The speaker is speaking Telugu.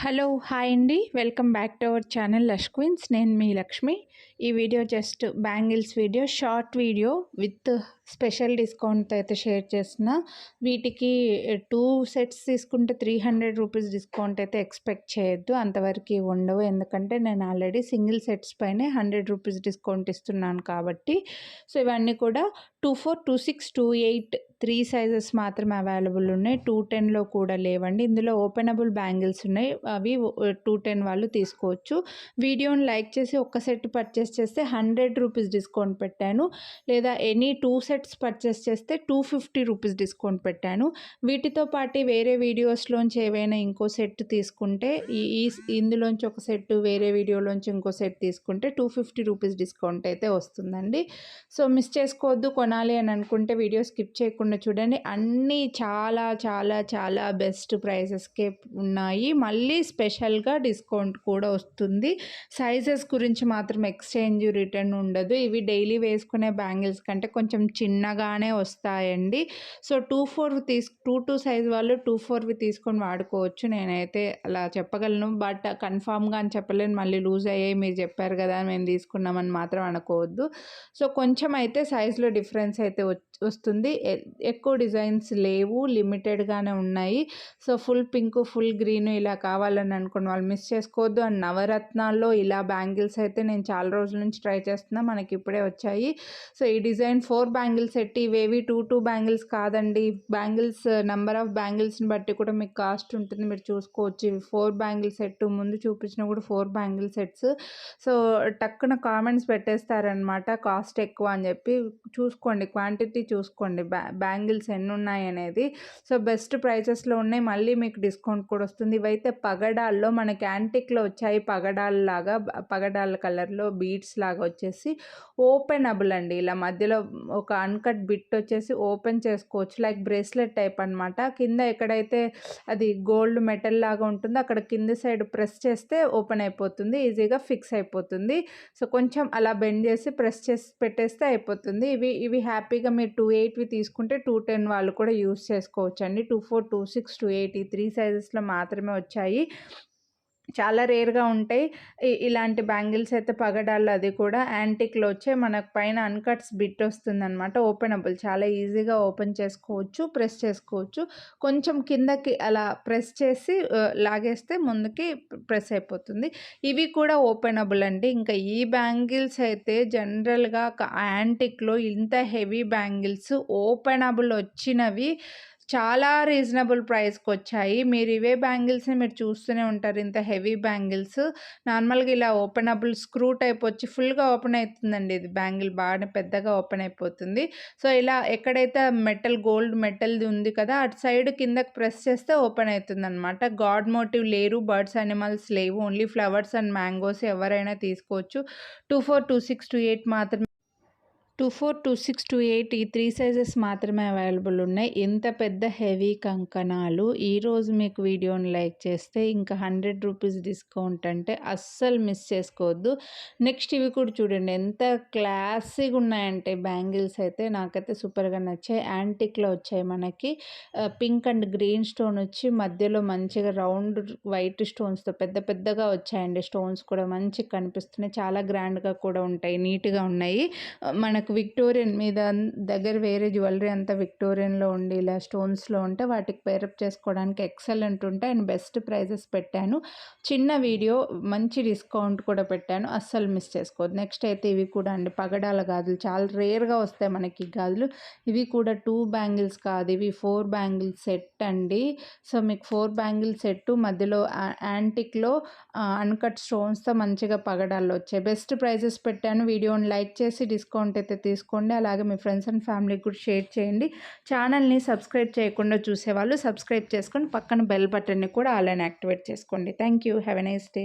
హలో హాయ్ అండి, welcome back to our channel Lush Queens. నేను మీ లక్ష్మి. ఈ video just bangles video, short video with special discount అయితే షేర్ చేస్తున్నా. వీటికి 2 సెట్స్ తీసుకుంటే 300 రూపీస్ డిస్కౌంట్ అయితే ఎక్స్పెక్ట్ చేయొద్దు, అంతవరకు ఉండవు. ఎందుకంటే నేను ఆల్రెడీ సింగిల్ సెట్స్ పైనే 100 రూపీస్ డిస్కౌంట్ ఇస్తున్నాను కాబట్టి. సో ఇవన్నీ కూడా 24, 26, 28 3 సైజెస్ మాత్రమే అవైలబుల్ ఉన్నాయి. 210లో కూడా లేవండి. ఇందులో ఓపెనబుల్ బ్యాంగిల్స్ ఉన్నాయి, అవి 210 వాళ్ళు తీసుకోవచ్చు. వీడియోని లైక్ చేసి ఒక్క సెట్ పర్చేస్ చేస్తే 100 రూపీస్ డిస్కౌంట్ పెట్టాను, లేదా ఎనీ 2 సెట్స్ పర్చేస్ చేస్తే 250 రూపీస్ డిస్కౌంట్ పెట్టాను. వీటితో పాటు వేరే వీడియోస్లోంచి ఏవైనా ఇంకో సెట్ తీసుకుంటే ఇందులోంచి ఒక సెట్, వేరే వీడియోలోంచి ఇంకో సెట్ తీసుకుంటే 250 రూపీస్ డిస్కౌంట్ అయితే వస్తుందండి. సో మిస్ చేసుకోవద్దు. కొనాలి అని అనుకుంటే వీడియో స్కిప్ చేయకుండా చూడండి. అన్నీ చాలా చాలా చాలా బెస్ట్ ప్రైసెస్కే ఉన్నాయి. మళ్ళీ స్పెషల్గా డిస్కౌంట్ కూడా వస్తుంది. సైజెస్ గురించి మాత్రం ఎక్స్చేంజ్ రిటర్న్ ఉండదు. ఇవి డైలీ వేసుకునే బ్యాంగిల్స్ కంటే కొంచెం చిన్నగానే వస్తాయండి. సో 2 సైజ్ వాళ్ళు 2 తీసుకొని వాడుకోవచ్చు. నేనైతే అలా చెప్పగలను, బట్ కన్ఫామ్గా అని చెప్పలేను. మళ్ళీ లూజ్ అయ్యాయి మీరు చెప్పారు కదా మేము తీసుకున్నామని మాత్రం అనుకోవద్దు. సో కొంచెం అయితే సైజ్లో డిఫరెన్స్ అయితే వస్తుంది. ఎక్కువ డిజైన్స్ లేవు, లిమిటెడ్గానే ఉన్నాయి. So full pink, full green ఇలా కావాలని అనుకున్న వాళ్ళు మిస్ చేసుకోవద్దు. అండ్ నవరత్నాల్లో ఇలా బ్యాంగిల్స్ అయితే నేను చాలా రోజుల నుంచి ట్రై చేస్తున్నా, మనకి ఇప్పుడే వచ్చాయి. సో ఈ డిజైన్ 4 బ్యాంగిల్స్ సెట్. ఇవేవి 2 బ్యాంగిల్స్ కాదండి. బ్యాంగిల్స్ నెంబర్ ఆఫ్ బ్యాంగిల్స్ని బట్టి కూడా మీకు కాస్ట్ ఉంటుంది, మీరు చూసుకోవచ్చు. ఇవి 4 బ్యాంగిల్ సెట్, ముందు చూపించిన కూడా 4 బ్యాంగిల్ సెట్స్. సో టక్కున కామెంట్స్ పెట్టేస్తారనమాట కాస్ట్ ఎక్కువ అని చెప్పి. చూసుకోండి, క్వాంటిటీ చూసుకోండి, బ్యాంగిల్స్ ఎన్ని ఉన్నాయి అనేది. సో బెస్ట్ ప్రైసెస్లో ఉన్నాయి, మళ్ళీ మీకు డిస్కౌంట్ కూడా వస్తుంది. ఇవైతే పగడాల్లో మనకి యాంటిక్లో వచ్చాయి. పగడాల్లాగా, పగడాల కలర్లో బీడ్స్ లాగా వచ్చేసి ఓపెనబుల్ అండి. ఇలా మధ్యలో ఒక అన్కట్ బిట్ వచ్చేసి ఓపెన్ చేసుకోవచ్చు, లైక్ బ్రేస్లెట్ టైప్ అనమాట. కింద ఎక్కడైతే అది గోల్డ్ మెటల్ లాగా ఉంటుందో అక్కడ కింద సైడ్ ప్రెస్ చేస్తే ఓపెన్ అయిపోతుంది, ఈజీగా ఫిక్స్ అయిపోతుంది. సో కొంచెం అలా బెండ్ చేసి ప్రెస్ చేసి పెట్టేస్తే అయిపోతుంది. ఇవి హ్యాపీగా మీరు 28వి తీసుకుంటే 210 వాళ్ళు కూడా యూస్ చేసుకోవచ్చు అండి. 24, 26, 28 ఈ 3 సైజెస్లో మాత్రమే వచ్చాయి. చాలా రేర్గా ఉంటాయి ఇలాంటి బ్యాంగిల్స్ అయితే పగడాల్లో. అది కూడా యాంటిక్లో వచ్చే మనకు పైన అన్కట్స్ బిట్ వస్తుందన్నమాట. ఓపెనబుల్, చాలా ఈజీగా ఓపెన్ చేసుకోవచ్చు, ప్రెస్ చేసుకోవచ్చు. కొంచెం కిందకి అలా ప్రెస్ చేసి లాగేస్తే ముందుకి ప్రెస్ అయిపోతుంది. ఇవి కూడా ఓపెనబుల్ అండి. ఇంకా ఈ బ్యాంగిల్స్ అయితే జనరల్గా యాంటిక్లో ఇంత హెవీ బ్యాంగిల్స్ ఓపెనబుల్ వచ్చినవి చాలా రీజనబుల్ ప్రైస్కి వచ్చాయి. మీరు ఇవే బ్యాంగిల్స్ని మీరు చూస్తూనే ఉంటారు, ఇంత హెవీ బ్యాంగిల్స్. నార్మల్గా ఇలా ఓపెనబుల్ స్క్రూ టైప్ వచ్చి ఫుల్గా ఓపెన్ అవుతుందండి. ఇది బ్యాంగిల్ బాగానే పెద్దగా ఓపెన్ అయిపోతుంది. సో ఇలా ఎక్కడైతే గోల్డ్ మెటల్ది ఉంది కదా, అటు సైడ్ కిందకి ప్రెస్ చేస్తే ఓపెన్ అవుతుంది అనమాట. గాడ్ మోటివ్ లేరు, బర్డ్స్ అనిమల్స్ లేవు, ఓన్లీ ఫ్లవర్స్ అండ్ మ్యాంగోస్. ఎవరైనా తీసుకోవచ్చు. 24, 26, 28 మాత్రమే. 24, 26, 28 ఈ 3 సైజెస్ మాత్రమే అవైలబుల్ ఉన్నాయి. ఇంత పెద్ద హెవీ కంకణాలు ఈరోజు మీకు వీడియోని లైక్ చేస్తే ఇంకా 100 రూపీస్ డిస్కౌంట్ అంటే అస్సలు మిస్ చేసుకోవద్దు. నెక్స్ట్ ఇవి కూడా చూడండి ఎంత క్లాసీగా ఉన్నాయంటే బ్యాంగిల్స్ అయితే నాకైతే సూపర్గా నచ్చాయి. యాంటిక్లో వచ్చాయి మనకి. పింక్ అండ్ గ్రీన్ స్టోన్ వచ్చి మధ్యలో మంచిగా రౌండ్ వైట్ స్టోన్స్తో పెద్ద పెద్దగా వచ్చాయండి. స్టోన్స్ కూడా మంచిగా కనిపిస్తున్నాయి, చాలా గ్రాండ్గా కూడా ఉంటాయి, నీట్గా ఉన్నాయి. మనకు విక్టోరియన్ మీద దగ్గర వేరే జ్యువెలరీ అంతా విక్టోరియన్లో ఉండి ఇలా స్టోన్స్లో ఉంటే వాటికి పేరప్ చేసుకోవడానికి ఎక్సలెంట్ ఉంటాయి. అండ్ బెస్ట్ ప్రైజెస్ పెట్టాను. చిన్న వీడియో, మంచి డిస్కౌంట్ కూడా పెట్టాను, అస్సలు మిస్ చేసుకోవద్దు. నెక్స్ట్ అయితే ఇవి కూడా అండి పగడాల గాజులు. చాలా రేర్గా వస్తాయి మనకి గాజులు. ఇవి కూడా 2 బ్యాంగిల్స్ కాదు, ఇవి 4 బ్యాంగిల్స్ సెట్ అండి. సో మీకు 4 బ్యాంగిల్స్ సెట్ మధ్యలో యాంటిక్లో అన్కట్ స్టోన్స్తో మంచిగా పగడాల్లో వచ్చాయి. బెస్ట్ ప్రైజెస్ పెట్టాను. వీడియోని లైక్ చేసి డిస్కౌంట్ అయితే తీసుకోండి. అలాగే మీ ఫ్రెండ్స్ అండ్ ఫ్యామిలీకి కూడా షేర్ చేయండి. ఛానల్ని సబ్స్క్రైబ్ చేయకుండా చూసేవాళ్ళు సబ్స్క్రైబ్ చేసుకొని పక్కన బెల్ బటన్ని కూడా అలానే యాక్టివేట్ చేసుకోండి. Thank you. Have a nice day.